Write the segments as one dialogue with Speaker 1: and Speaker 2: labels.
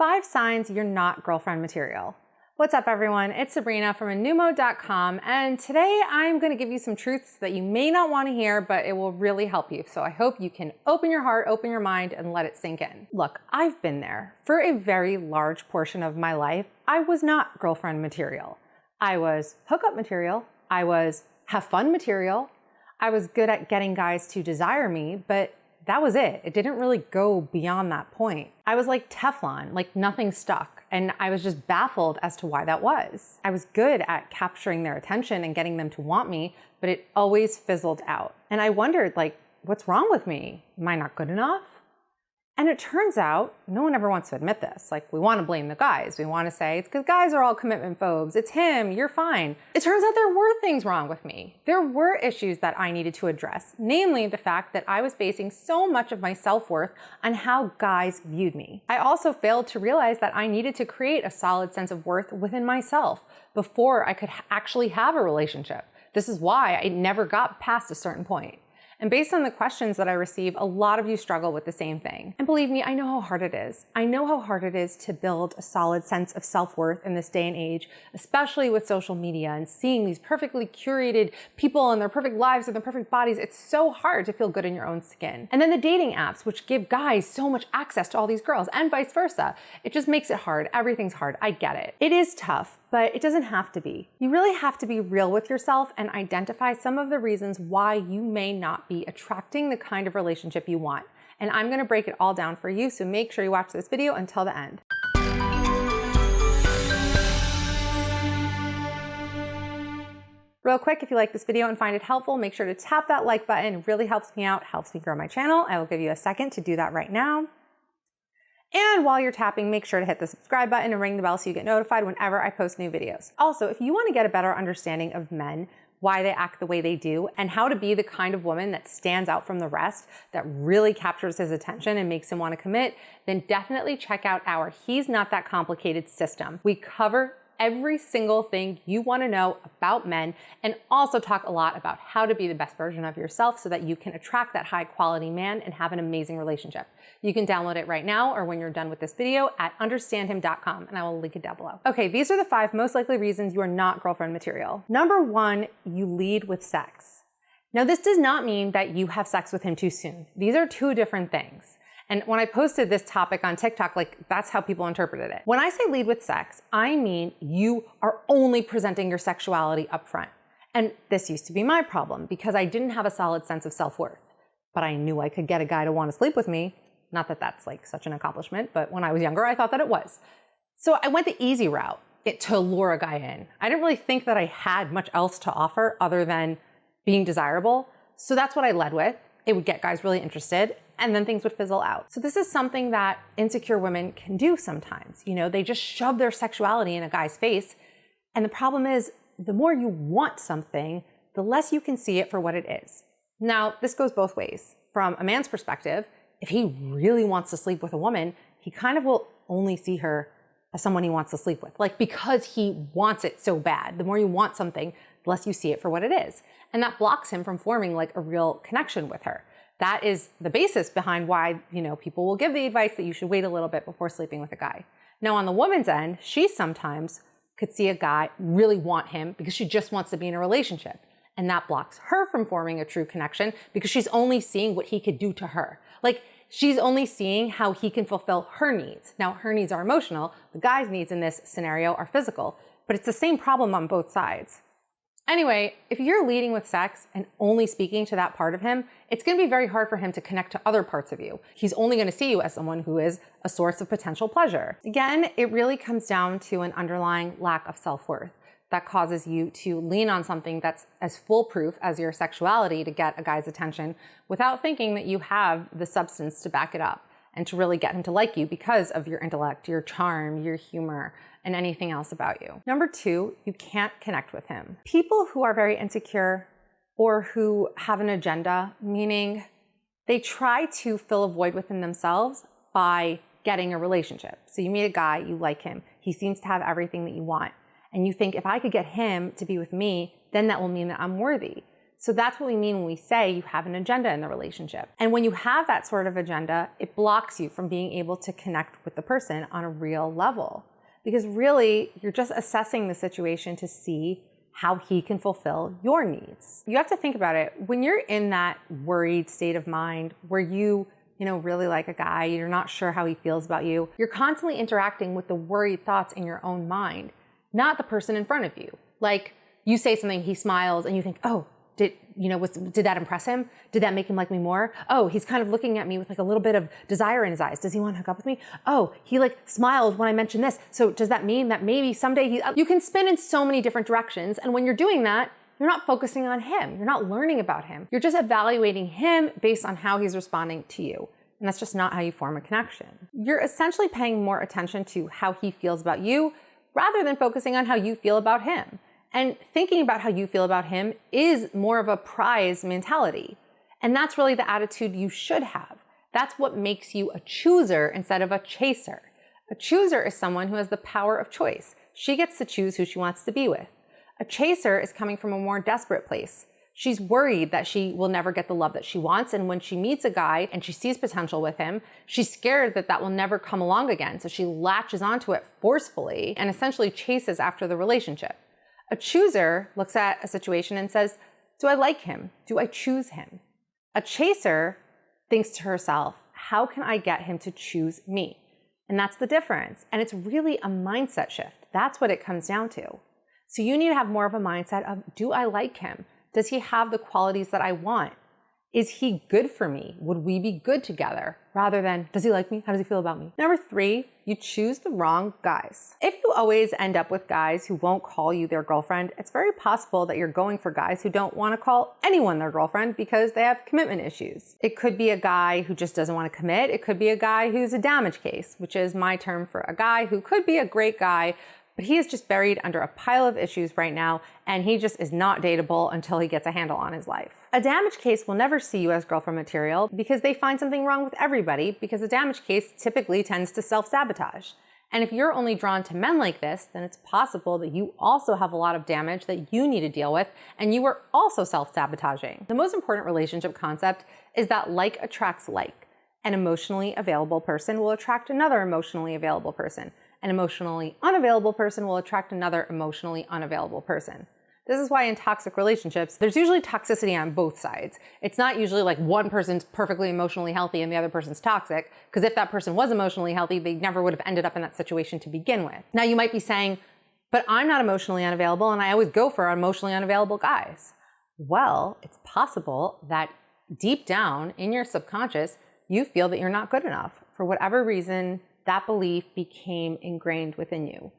Speaker 1: 5 signs you're not girlfriend material. What's up everyone, it's Sabrina from anewmode.com, and today I'm going to give you some truths that you may not want to hear, but it will really help you. So I hope you can open your heart, open your mind, and let it sink in. Look, I've been there. For a very large portion of my life, I was not girlfriend material. I was hookup material. I was have fun material. I was good at getting guys to desire me, but that was it. It didn't really go beyond that point. I was like Teflon, like nothing stuck. And I was just baffled as to why that was. I was good at capturing their attention and getting them to want me, but it always fizzled out. And I wondered, like, what's wrong with me? Am I not good enough? And it turns out, no one ever wants to admit this. Like, we want to blame the guys. We want to say, it's because guys are all commitment phobes. It's him, you're fine. It turns out there were things wrong with me. There were issues that I needed to address, namely the fact that I was basing so much of my self-worth on how guys viewed me. I also failed to realize that I needed to create a solid sense of worth within myself before I could actually have a relationship. This is why I never got past a certain point. And based on the questions that I receive, a lot of you struggle with the same thing. And believe me, I know how hard it is. I know how hard it is to build a solid sense of self-worth in this day and age, especially with social media and seeing these perfectly curated people and their perfect lives and their perfect bodies. It's so hard to feel good in your own skin. And then the dating apps, which give guys so much access to all these girls and vice versa. It just makes it hard. Everything's hard. I get it. It is tough, but it doesn't have to be. You really have to be real with yourself and identify some of the reasons why you may not be attracting the kind of relationship you want. And I'm gonna break it all down for you, so make sure you watch this video until the end. Real quick, if you like this video and find it helpful, make sure to tap that like button. It really helps me out, helps me grow my channel. I will give you a second to do that right now. And while you're tapping, make sure to hit the subscribe button and ring the bell so you get notified whenever I post new videos. Also, if you want to get a better understanding of men, why they act the way they do, and how to be the kind of woman that stands out from the rest, that really captures his attention and makes him want to commit, then definitely check out our He's Not That Complicated system. We cover every single thing you want to know about men and also talk a lot about how to be the best version of yourself so that you can attract that high quality man and have an amazing relationship. You can download it right now or when you're done with this video at understandhim.com, and I will link it down below. Okay, these are the 5 most likely reasons you are not girlfriend material. Number 1, you lead with sex. Now, this does not mean that you have sex with him too soon. These are 2 different things. And when I posted this topic on TikTok, like that's how people interpreted it. When I say lead with sex, I mean you are only presenting your sexuality up front. And this used to be my problem because I didn't have a solid sense of self-worth. But I knew I could get a guy to want to sleep with me. Not that that's like such an accomplishment, but when I was younger, I thought that it was. So I went the easy route to lure a guy in. I didn't really think that I had much else to offer other than being desirable. So that's what I led with. It would get guys really interested, and then things would fizzle out. So this is something that insecure women can do sometimes. You know, they just shove their sexuality in a guy's face. And the problem is, the more you want something, the less you can see it for what it is. Now, this goes both ways. From a man's perspective, if he really wants to sleep with a woman, he kind of will only see her as someone he wants to sleep with. Like, because he wants it so bad. The more you want something, the less you see it for what it is. And that blocks him from forming like a real connection with her. That is the basis behind why, people will give the advice that you should wait a little bit before sleeping with a guy. Now, on the woman's end, she sometimes could see a guy really want him because she just wants to be in a relationship. And that blocks her from forming a true connection because she's only seeing what he could do to her. Like, she's only seeing how he can fulfill her needs. Now, her needs are emotional. The guy's needs in this scenario are physical, but it's the same problem on both sides. Anyway, if you're leading with sex and only speaking to that part of him, it's going to be very hard for him to connect to other parts of you. He's only going to see you as someone who is a source of potential pleasure. Again, it really comes down to an underlying lack of self-worth that causes you to lean on something that's as foolproof as your sexuality to get a guy's attention without thinking that you have the substance to back it up and to really get him to like you because of your intellect, your charm, your humor, and anything else about you. Number 2, you can't connect with him. People who are very insecure or who have an agenda, meaning they try to fill a void within themselves by getting a relationship. So you meet a guy, you like him, he seems to have everything that you want. And you think, if I could get him to be with me, then that will mean that I'm worthy. So that's what we mean when we say you have an agenda in the relationship. And when you have that sort of agenda, it blocks you from being able to connect with the person on a real level. Because really, you're just assessing the situation to see how he can fulfill your needs. You have to think about it. When you're in that worried state of mind where you really like a guy, you're not sure how he feels about you, you're constantly interacting with the worried thoughts in your own mind, not the person in front of you. Like you say something, he smiles, and you think, oh, did that impress him? Did that make him like me more? Oh, he's kind of looking at me with like a little bit of desire in his eyes. Does he want to hook up with me? Oh, he like smiled when I mentioned this. So does that mean that maybe someday you can spin in so many different directions. And when you're doing that, you're not focusing on him. You're not learning about him. You're just evaluating him based on how he's responding to you. And that's just not how you form a connection. You're essentially paying more attention to how he feels about you rather than focusing on how you feel about him. And thinking about how you feel about him is more of a prize mentality. And that's really the attitude you should have. That's what makes you a chooser instead of a chaser. A chooser is someone who has the power of choice. She gets to choose who she wants to be with. A chaser is coming from a more desperate place. She's worried that she will never get the love that she wants. And when she meets a guy and she sees potential with him, she's scared that that will never come along again. So she latches onto it forcefully and essentially chases after the relationship. A chooser looks at a situation and says, do I like him? Do I choose him? A chaser thinks to herself, how can I get him to choose me? And that's the difference. And it's really a mindset shift. That's what it comes down to. So you need to have more of a mindset of, do I like him? Does he have the qualities that I want? Is he good for me? Would we be good together? Rather than, does he like me? How does he feel about me? Number 3, you choose the wrong guys. If you always end up with guys who won't call you their girlfriend, it's very possible that you're going for guys who don't want to call anyone their girlfriend because they have commitment issues. It could be a guy who just doesn't want to commit. It could be a guy who's a damage case, which is my term for a guy who could be a great guy, but he is just buried under a pile of issues right now, and he just is not dateable until he gets a handle on his life. A damage case will never see you as girlfriend material because they find something wrong with everybody, because a damage case typically tends to self-sabotage. And if you're only drawn to men like this, then it's possible that you also have a lot of damage that you need to deal with, and you are also self-sabotaging. The most important relationship concept is that like attracts like. An emotionally available person will attract another emotionally available person. An emotionally unavailable person will attract another emotionally unavailable person. This is why in toxic relationships, there's usually toxicity on both sides. It's not usually like one person's perfectly emotionally healthy and the other person's toxic, because if that person was emotionally healthy, they never would have ended up in that situation to begin with. Now you might be saying, but I'm not emotionally unavailable and I always go for emotionally unavailable guys. Well, it's possible that deep down in your subconscious, you feel that you're not good enough. For whatever reason, that belief became ingrained within you.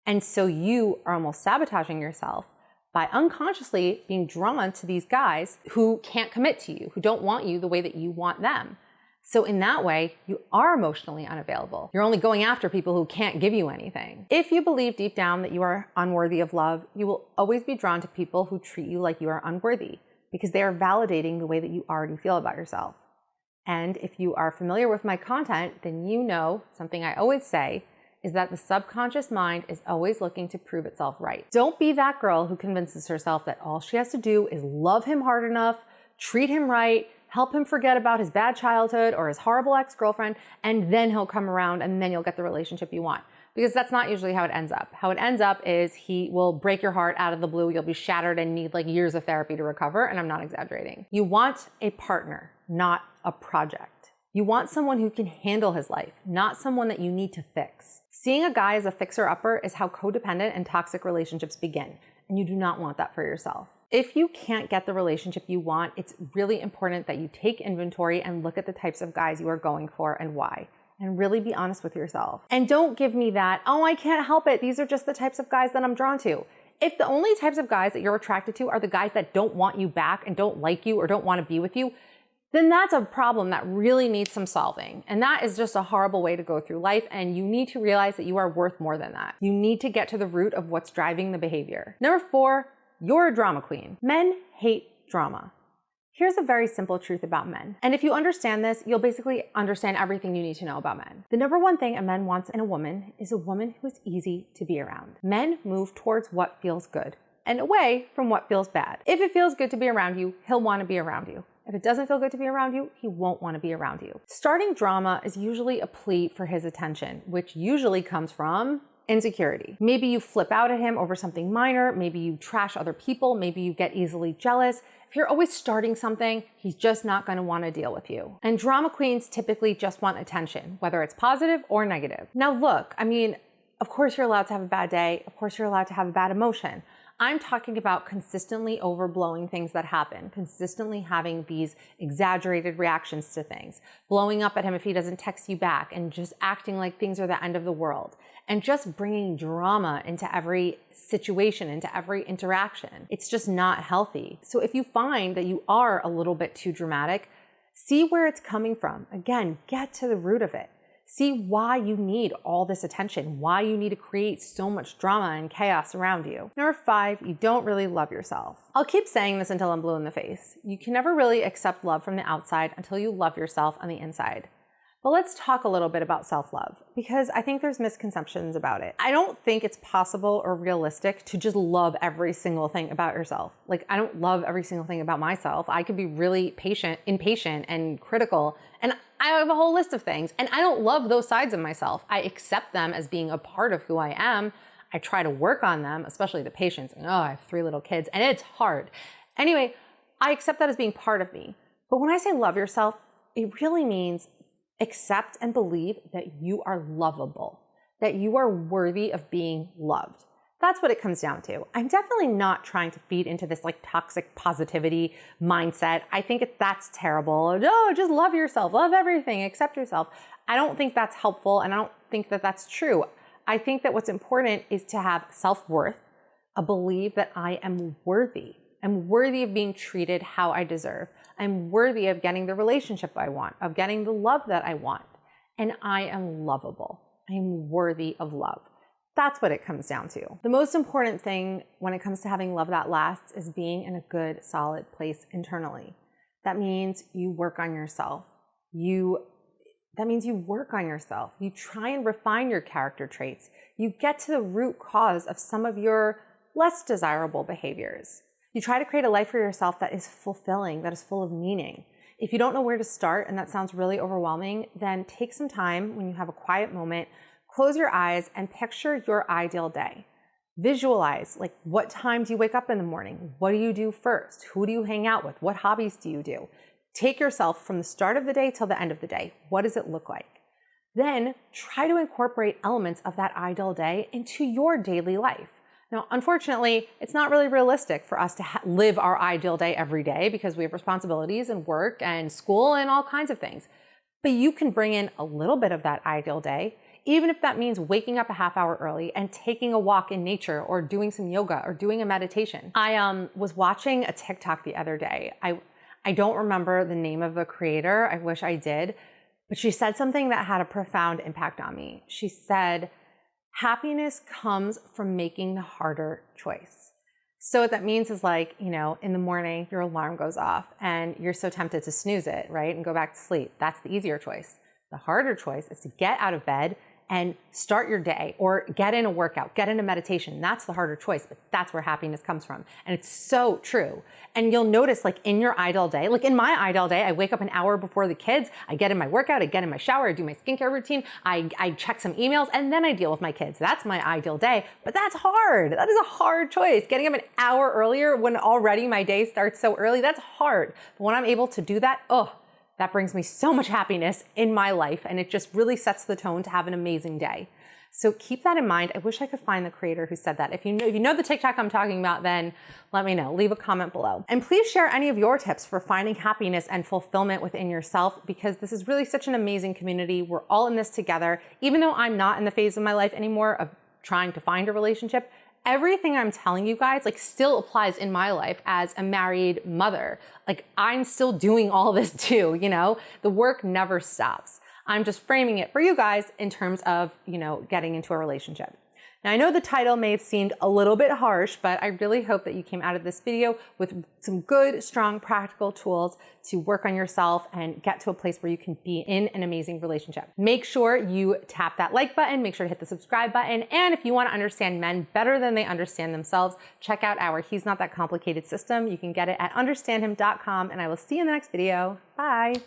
Speaker 1: And so you are almost sabotaging yourself by unconsciously being drawn to these guys who can't commit to you, who don't want you the way that you want them. So in that way, you are emotionally unavailable. You're only going after people who can't give you anything. If you believe deep down that you are unworthy of love, you will always be drawn to people who treat you like you are unworthy, because they are validating the way that you already feel about yourself. And if you are familiar with my content, then you know something I always say is that the subconscious mind is always looking to prove itself right. Don't be that girl who convinces herself that all she has to do is love him hard enough, treat him right, help him forget about his bad childhood or his horrible ex-girlfriend, and then he'll come around and then you'll get the relationship you want. Because that's not usually how it ends up. How it ends up is he will break your heart out of the blue, you'll be shattered and need like years of therapy to recover, and I'm not exaggerating. You want a partner, not a project. You want someone who can handle his life, not someone that you need to fix. Seeing a guy as a fixer-upper is how codependent and toxic relationships begin, and you do not want that for yourself. If you can't get the relationship you want, it's really important that you take inventory and look at the types of guys you are going for and why. And really be honest with yourself. And don't give me that, oh, I can't help it, these are just the types of guys that I'm drawn to. If the only types of guys that you're attracted to are the guys that don't want you back and don't like you or don't want to be with you, then that's a problem that really needs some solving. And that is just a horrible way to go through life, and you need to realize that you are worth more than that. You need to get to the root of what's driving the behavior. Number 4, you're a drama queen. Men hate drama. Here's a very simple truth about men. And if you understand this, you'll basically understand everything you need to know about men. The number one thing a man wants in a woman is a woman who is easy to be around. Men move towards what feels good. and away from what feels bad. If it feels good to be around you, he'll want to be around you. If it doesn't feel good to be around you, he won't want to be around you. Starting drama is usually a plea for his attention, which usually comes from insecurity. Maybe you flip out at him over something minor, maybe you trash other people, maybe you get easily jealous. If you're always starting something, he's just not going to want to deal with you. And drama queens typically just want attention, whether it's positive or negative. Now look, I mean, of course you're allowed to have a bad day, of course you're allowed to have a bad emotion. I'm talking about consistently overblowing things that happen, consistently having these exaggerated reactions to things, blowing up at him if he doesn't text you back, and just acting like things are the end of the world, and just bringing drama into every situation, into every interaction. It's just not healthy. So if you find that you are a little bit too dramatic, see where it's coming from. Again, get to the root of it. See why you need all this attention, why you need to create so much drama and chaos around you. Number 5, you don't really love yourself. I'll keep saying this until I'm blue in the face. You can never really accept love from the outside until you love yourself on the inside. But let's talk a little bit about self-love, because I think there's misconceptions about it. I don't think it's possible or realistic to just love every single thing about yourself. Like, I don't love every single thing about myself. I could be really impatient and critical, and I have a whole list of things, and I don't love those sides of myself. I accept them as being a part of who I am. I try to work on them, especially the patience. Oh, I have 3 little kids, and it's hard. Anyway, I accept that as being part of me. But when I say love yourself, it really means accept and believe that you are lovable, that you are worthy of being loved. That's what it comes down to. I'm definitely not trying to feed into this like toxic positivity mindset. I think that's terrible. No, just love yourself, love everything, accept yourself. I don't think that's helpful, and I don't think that that's true. I think that what's important is to have self-worth, a belief that I am worthy. I'm worthy of being treated how I deserve. I'm worthy of getting the relationship I want, of getting the love that I want. And I am lovable. I am worthy of love. That's what it comes down to. The most important thing when it comes to having love that lasts is being in a good, solid place internally. That means you work on yourself. That means you work on yourself. You try and refine your character traits. You get to the root cause of some of your less desirable behaviors. You try to create a life for yourself that is fulfilling, that is full of meaning. If you don't know where to start and that sounds really overwhelming, then take some time when you have a quiet moment, close your eyes and picture your ideal day. Visualize, like, what time do you wake up in the morning? What do you do first? Who do you hang out with? What hobbies do you do? Take yourself from the start of the day till the end of the day. What does it look like? Then try to incorporate elements of that ideal day into your daily life. Now, unfortunately, it's not really realistic for us to live our ideal day every day because we have responsibilities and work and school and all kinds of things. But you can bring in a little bit of that ideal day, even if that means waking up a half hour early and taking a walk in nature or doing some yoga or doing a meditation. I was watching a TikTok the other day. I don't remember the name of the creator. I wish I did. But she said something that had a profound impact on me. She said, happiness comes from making the harder choice. So what that means is, like, you know, in the morning, your alarm goes off and you're so tempted to snooze it, right? And go back to sleep. That's the easier choice. The harder choice is to get out of bed and start your day, or get in a workout, get in a meditation. That's the harder choice, but that's where happiness comes from. And it's so true. And you'll notice, like, in your ideal day, like in my ideal day, I wake up an hour before the kids, I get in my workout, I get in my shower, I do my skincare routine, I check some emails, and then I deal with my kids. That's my ideal day, but that's hard. That is a hard choice. Getting up an hour earlier when already my day starts so early, that's hard. But when I'm able to do that, that brings me so much happiness in my life, and it just really sets the tone to have an amazing day. So keep that in mind. I wish I could find the creator who said that. If you know the TikTok I'm talking about, then let me know. Leave a comment below. And please share any of your tips for finding happiness and fulfillment within yourself, because this is really such an amazing community. We're all in this together. Even though I'm not in the phase of my life anymore of trying to find a relationship, everything I'm telling you guys, like, still applies in my life as a married mother. Like, I'm still doing all this too, you know? The work never stops. I'm just framing it for you guys in terms of, you know, getting into a relationship. Now, I know the title may have seemed a little bit harsh, but I really hope that you came out of this video with some good, strong, practical tools to work on yourself and get to a place where you can be in an amazing relationship. Make sure you tap that like button, make sure to hit the subscribe button, and if you want to understand men better than they understand themselves, check out our He's Not That Complicated system. You can get it at understandhim.com, and I will see you in the next video. Bye.